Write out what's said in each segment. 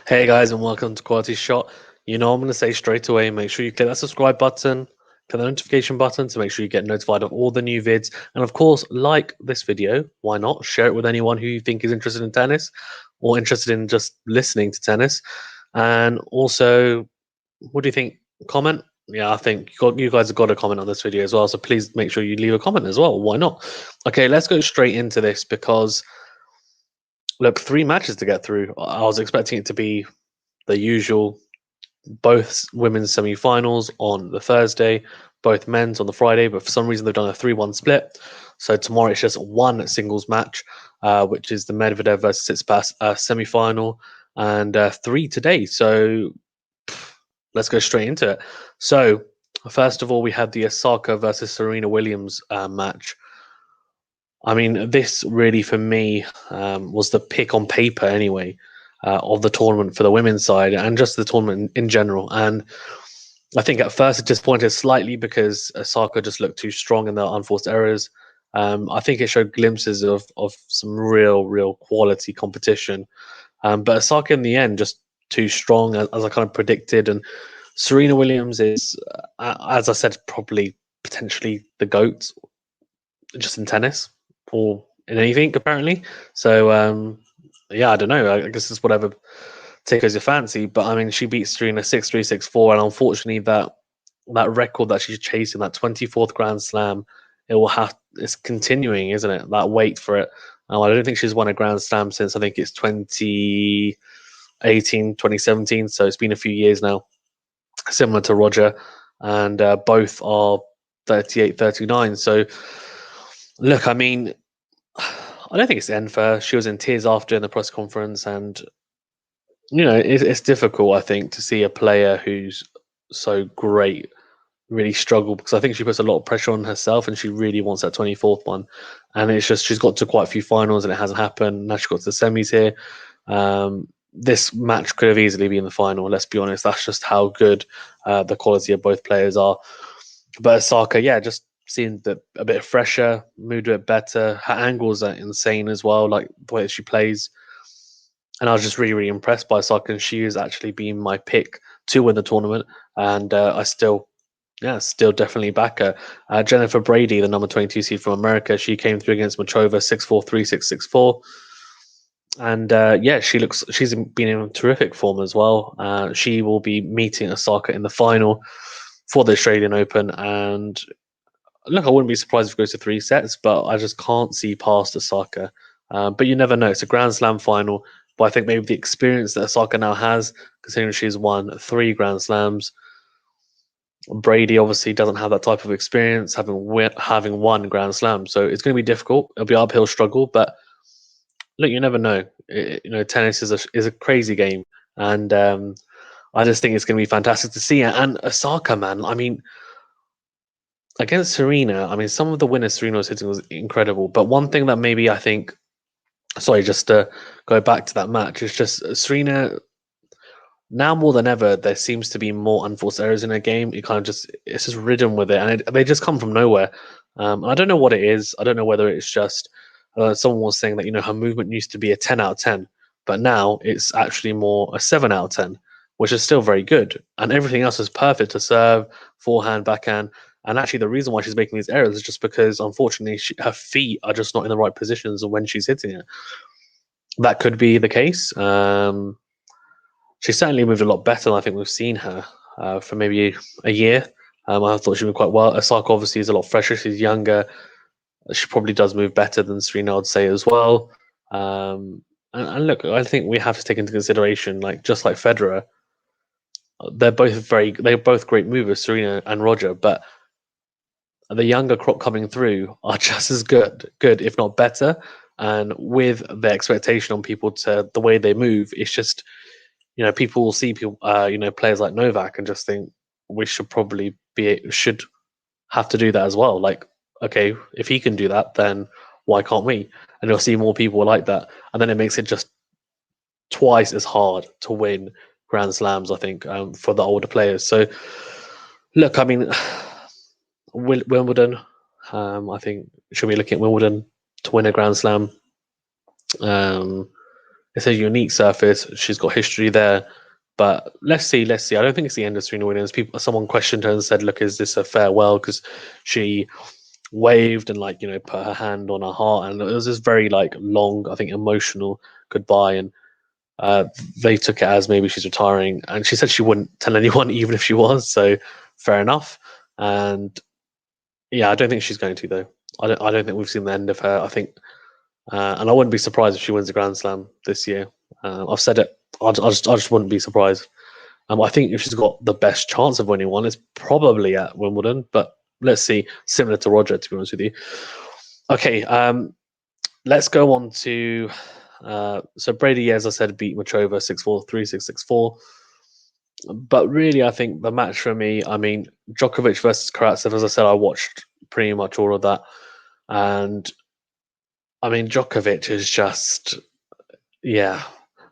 Hey guys, and welcome to Quality Shot. You know, I'm going to say straight away, make sure you click that subscribe button, click the notification button to make sure you get notified of all the new vids. And of course, like this video. Why not? Share it with anyone who you think is interested in tennis or interested in just listening to tennis. And also, what do you think? Comment? Yeah, I think you guys have got to comment on this video as well. So please make sure you leave a comment as well. Why not? Okay, let's go straight into this because, look, three matches to get through. I was expecting it to be the usual, both women's semi-finals on the Thursday, both men's on the Friday, but for some reason they've done a 3-1 split. So tomorrow it's just one singles match, which is the Medvedev versus Tsitsipas semi-final, and three today. So let's go straight into it. So first of all, we had the Osaka versus Serena Williams match. I mean, this really for me was the pick on paper anyway of the tournament for the women's side and just the tournament in general. And I think at first it disappointed slightly because Osaka just looked too strong in the unforced errors. I think it showed glimpses of some real quality competition. But Osaka in the end just too strong as I kind of predicted. And Serena Williams is, as I said, probably potentially the GOAT just in tennis or in anything apparently. So yeah, I don't know. I guess it's whatever tickles your fancy. But I mean, she beat Serena 6-3, 6-4, and unfortunately that record that she's chasing, that 24th Grand Slam, it's continuing, isn't it? That wait for it. I don't think she's won a Grand Slam since I think it's 2018, 2017. So it's been a few years now, similar to Roger, and both are 38, 39. So look, I mean, I don't think it's the end for her. She was in tears after in the press conference, and it's difficult, I think, to see a player who's so great really struggle because I think she puts a lot of pressure on herself, and she really wants that 24th one. And it's just she's got to quite a few finals, and it hasn't happened. Now she got to the semis here. This match could have easily been the final. Let's be honest. That's just how good the quality of both players are. But Osaka, yeah, just seemed a bit fresher, moved a bit better. Her angles are insane as well, like the way that she plays. And I was just really impressed by Osaka, and she has actually been my pick to win the tournament. And I still, yeah, still definitely back her. Jennifer Brady, the number 22 seed from America, she came through against Muchova 6-4, 3-6, 6-4. And yeah, she's been in terrific form as well. She will be meeting Osaka in the final for the Australian Open, and look, I wouldn't be surprised if it goes to three sets, but I just can't see past Osaka. But you never know. It's a Grand Slam final, but I think maybe the experience that Osaka now has, considering she's won three Grand Slams, Brady obviously doesn't have that type of experience, having won Grand Slam. So it's going to be difficult. It'll be an uphill struggle, but look, you never know. Tennis is a crazy game, and I just think it's going to be fantastic to see. And Osaka, man, I mean, against Serena, I mean, some of the winners Serena was hitting was incredible. But one thing that maybe I think, sorry, just to go back to that match, is just Serena, now more than ever, there seems to be more unforced errors in her game. It's just ridden with it, and they just come from nowhere. I don't know what it is. I don't know whether it's just someone was saying that her movement used to be a 10 out of 10, but now it's actually more a 7 out of 10, which is still very good. And everything else is perfect to serve, forehand, backhand. And actually, the reason why she's making these errors is just because, unfortunately, her feet are just not in the right positions when she's hitting it. That could be the case. She certainly moved a lot better than I think we've seen her for maybe a year. I thought she moved quite well. Osaka obviously is a lot fresher. She's younger. She probably does move better than Serena, I'd say, as well. And look, I think we have to take into consideration, like just like Federer, they're both great movers, Serena and Roger, but the younger crop coming through are just as good, if not better. And with the expectation on people to the way they move, it's just people will see players like Novak and just think we should have to do that as well. Like, okay, if he can do that, then why can't we? And you'll see more people like that, and then it makes it just twice as hard to win Grand Slams, I think, for the older players. So, look, I mean, Wimbledon, I think should be looking at Wimbledon to win a Grand Slam. Um, It's a unique surface. She's got history there. But let's see, let's see. I don't think it's the end of Serena Williams. Someone questioned her and said, "Look, is this a farewell?" Because she waved and put her hand on her heart, and it was this very long, I think, emotional goodbye. And uh, they took it as maybe she's retiring, and she said she wouldn't tell anyone, even if she was. So fair enough. And yeah, I don't think she's going to though. I don't think we've seen the end of her. I think, and I wouldn't be surprised if she wins the Grand Slam this year. I've said it. I just wouldn't be surprised. I think if she's got the best chance of winning one, it's probably at Wimbledon. But let's see. Similar to Roger, to be honest with you. Okay, let's go on to. So Brady, as I said, beat Muchova 6-4, 3-6, 6-4. But really, I think the match for me, I mean, Djokovic versus Karatsev, as I said, I watched pretty much all of that. And I mean, Djokovic is just, yeah,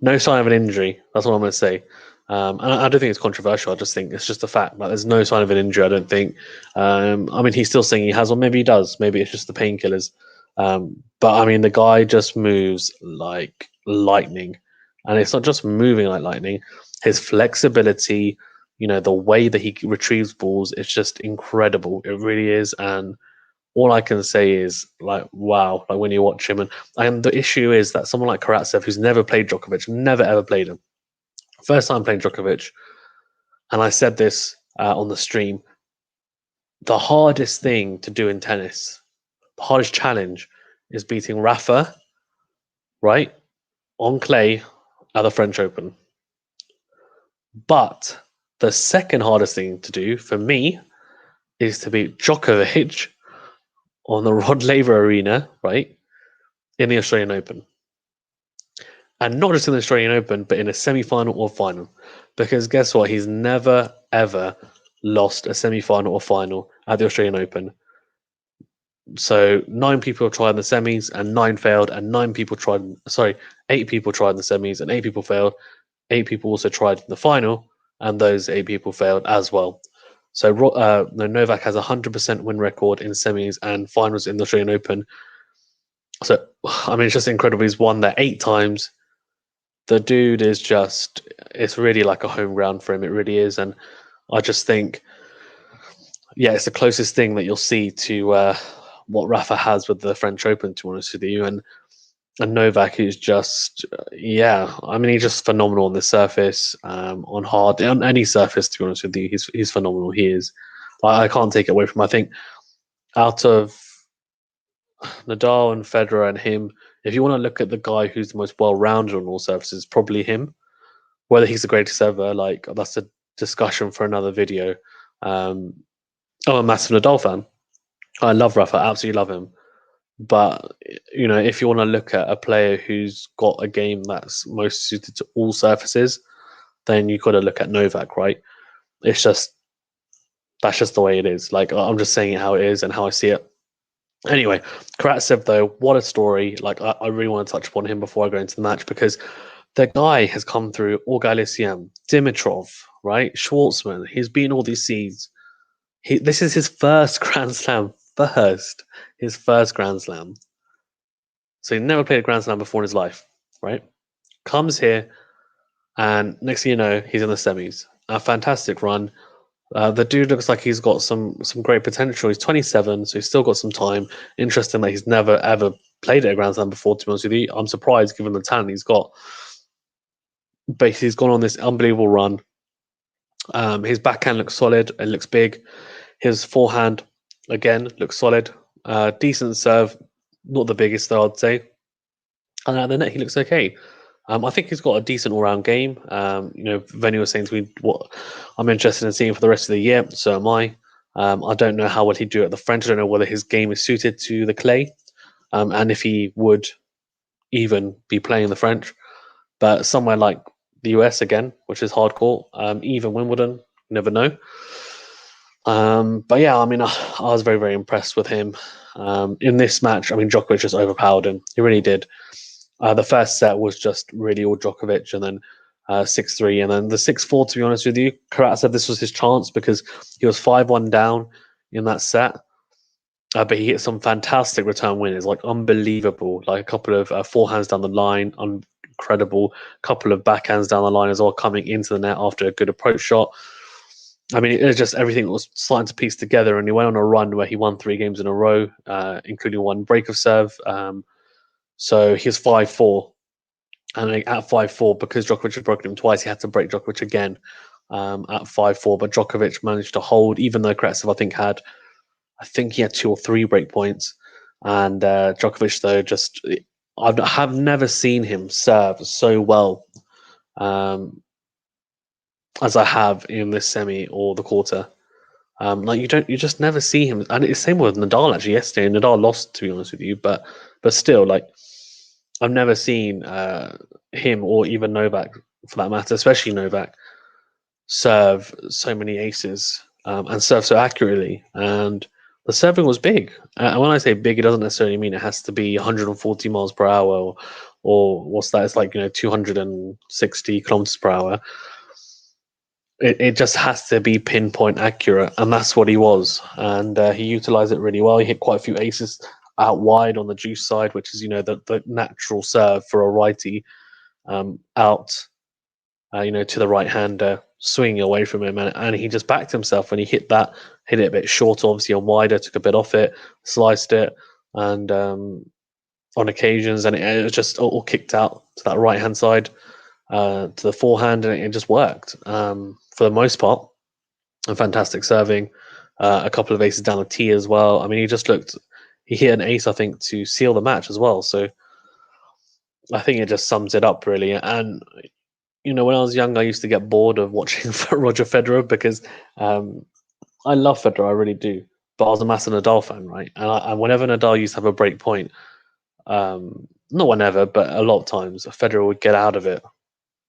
no sign of an injury. That's what I'm going to say. And I don't think it's controversial. I just think it's just a fact. Like, there's no sign of an injury, I don't think. I mean, he's still saying he has one. Maybe he does. Maybe it's just the painkillers. But I mean, the guy just moves like lightning. And it's not just moving like lightning. His flexibility, the way that he retrieves balls, it's just incredible. It really is. And all I can say is wow, when you watch him. And the issue is that someone like Karatsev, who's never played Djokovic, never ever played him, first time playing Djokovic, and I said this on the stream, the hardest thing to do in tennis, the hardest challenge is beating Rafa, right, on clay at the French Open. But the second hardest thing to do for me is to beat Djokovic on the Rod Laver Arena, right, in the Australian Open. And not just in the Australian Open, but in a semi-final or final. Because guess what? He's never, ever lost a semi-final or final at the Australian Open. So 9 people tried in the semis and 9 failed, and 8 people tried in the semis and 8 people failed. 8 people also tried in the final, and those 8 people failed as well. So Novak has a 100% win record in semis and finals in the Australian Open. So, I mean, it's just incredible. He's won that 8 times. The dude is just, it's really like a home ground for him. It really is. And I just think, yeah, it's the closest thing that you'll see to what Rafa has with the French Open, to be honest with you. And Novak is just, yeah, I mean, he's just phenomenal on the surface, on hard, on any surface, to be honest with you. He's phenomenal. He is. I can't take it away from him. I think out of Nadal and Federer and him, if you want to look at the guy who's the most well-rounded on all surfaces, probably him. Whether he's the greatest ever, that's a discussion for another video. I'm a massive Nadal fan. I love Rafa, absolutely love him. But if you want to look at a player who's got a game that's most suited to all surfaces, then you've got to look at Novak, right? It's just that's just the way it is. I'm just saying it how it is and how I see it. Anyway, Karatsev though, what a story! I really want to touch upon him before I go into the match because the guy has come through Augalisiam, Dimitrov, right? Schwartzman. He's been all these seeds. This is his first Grand Slam. His first Grand Slam. So he never played a Grand Slam before in his life, right? Comes here, and next thing you know, he's in the semis. A fantastic run. The dude looks like he's got some great potential. He's 27, so he's still got some time. Interesting that he's never ever played at a Grand Slam before. To be honest with you, I'm surprised given the talent he's got. But he's gone on this unbelievable run. His backhand looks solid. It looks big. His forehand again looks solid. Decent serve, not the biggest though, I'd say. And at the net, he looks okay. I think he's got a decent all-round game. Venue was saying to me, "What I'm interested in seeing for the rest of the year." So am I. I don't know how well he'd do at the French. I don't know whether his game is suited to the clay, and if he would even be playing the French. But somewhere like the US again, which is hardcore, even Wimbledon, you never know. But yeah, I mean, I was very, very impressed with him. In this match, I mean, Djokovic just overpowered him. He really did. The first set was just really all Djokovic, and then 6-3, and then the 6-4. To be honest with you, Karat said this was his chance because he was 5-1 down in that set, but he hit some fantastic return winners, like unbelievable, like a couple of forehands down the line, incredible. Couple of backhands down the line as well, coming into the net after a good approach shot. I mean, it was just everything was starting to piece together, and he went on a run where he won 3 games in a row, including one break of serve. So he was 5-4, and at 5-4, because Djokovic had broken him twice, he had to break Djokovic again at 5-4. But Djokovic managed to hold, even though Karatsev, I think he had 2 or 3 break points, and Djokovic though I have never seen him serve so well as I have in this semi or the quarter. Like you just never see him, and it's the same with Nadal actually yesterday. Nadal lost, to be honest with you, but still, like I've never seen him or even Novak, for that matter, especially Novak, serve so many aces and serve so accurately. And the serving was big. And when I say big, it doesn't necessarily mean it has to be 140 miles per hour or what's that? It's like 260 kilometers per hour. It just has to be pinpoint accurate, and that's what he was. And he utilized it really well. He hit quite a few aces out wide on the juice side, which is the natural serve for a righty, out to the right hander, swinging away from him, and he just backed himself when he hit it a bit short, obviously, and wider, took a bit off it, sliced it, and on occasions, and it was just all kicked out to that right hand side, to the forehand, and it just worked for the most part. And fantastic serving, a couple of aces down the tee as well. I mean, he hit an ace, I think, to seal the match as well. So I think it just sums it up really. And when I was young, I used to get bored of watching Roger Federer because I love Federer, I really do. But I was a massive Nadal fan, right? And whenever Nadal used to have a break point, not whenever, but a lot of times, Federer would get out of it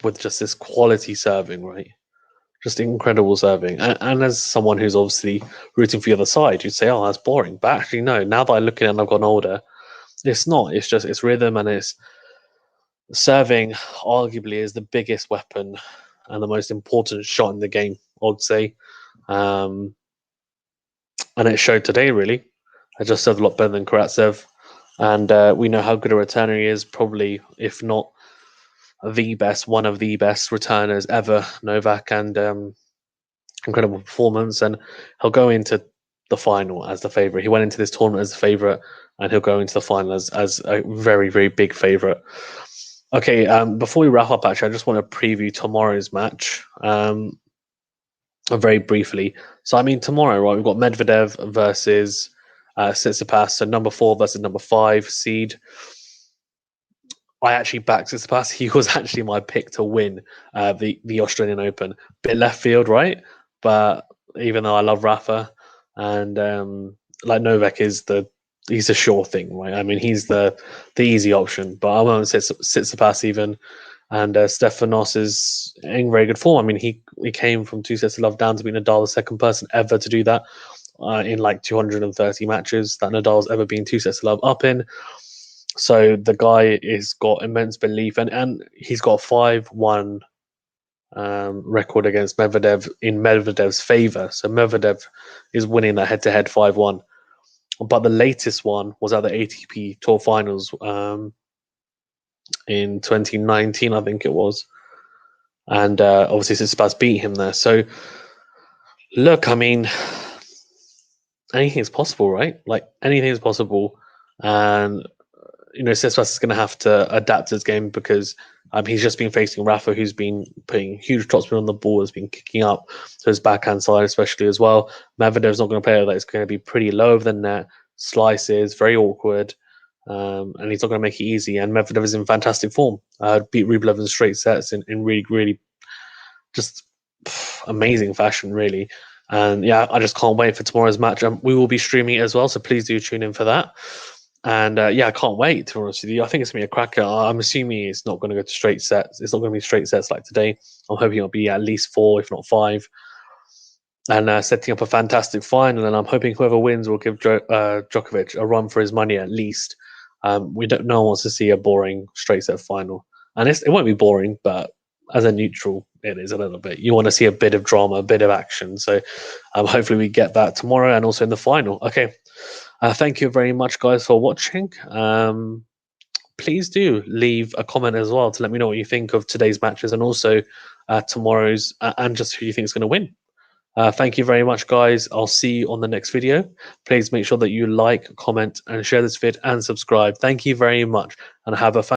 with just this quality serving, right? Just incredible serving. And as someone who's obviously rooting for the other side, you'd say, oh, that's boring. But actually, no, now that I look at it and I've gotten older, it's not. It's rhythm, and it's serving arguably is the biggest weapon and the most important shot in the game, I would say. And it showed today, really. I just served a lot better than Karatsev. And we know how good a returner he is, probably, if not the best, one of the best returners ever, Novak, and incredible performance. And he'll go into the final as the favourite. He went into this tournament as the favourite, and he'll go into the final as a very, very big favourite. Okay, before we wrap up, actually, I just want to preview tomorrow's match very briefly. So, I mean, tomorrow, right, we've got Medvedev versus Tsitsipas, so number 4 versus number 5 seed. I actually backed Tsitsipas. He was actually my pick to win the Australian Open. Bit left field, right? But even though I love Rafa, and like Novak he's a sure thing, right? I mean, he's the easy option. But I won't Tsitsipas even. And Stefanos is in very good form. I mean, he came from 2 sets of love down to be Nadal, the second person ever to do that in like 230 matches that Nadal's ever been 2 sets of love up in. So the guy has got immense belief, and he's got a 5-1 record against Medvedev in Medvedev's favor. So Medvedev is winning that head-to-head 5-1. But the latest one was at the ATP Tour Finals in 2019, I think it was. And obviously Tsitsipas beat him there. So look, I mean, anything is possible, right? Like anything is possible. And Tsitsipas is going to have to adapt his game because he's just been facing Rafa, who's been putting huge topspin on the ball, has been kicking up to his backhand side, especially as well. Medvedev's not going to play that. It's going to be pretty low over the net, slices, very awkward, and he's not going to make it easy. And Medvedev is in fantastic form. Beat Rublev in straight sets in really, really just amazing fashion, really. And yeah, I just can't wait for tomorrow's match. We will be streaming it as well, so please do tune in for that. And yeah, I can't wait, to be honest with you. I think it's going to be a cracker. I'm assuming it's not going to go to straight sets. It's not going to be straight sets like today. I'm hoping it'll be at least 4, if not 5. And setting up a fantastic final. And I'm hoping whoever wins will give Djokovic a run for his money at least. No one wants to see a boring straight set final. And it won't be boring, but as a neutral, it is a little bit. You want to see a bit of drama, a bit of action. So hopefully we get that tomorrow and also in the final. Okay. Thank you very much, guys, for watching. please do leave a comment as well to let me know what you think of today's matches and also tomorrow's, and just who you think is going to win. Thank you very much, guys. I'll see you on the next video. Please make sure that you like, comment, and share this vid and subscribe. Thank you very much, and have a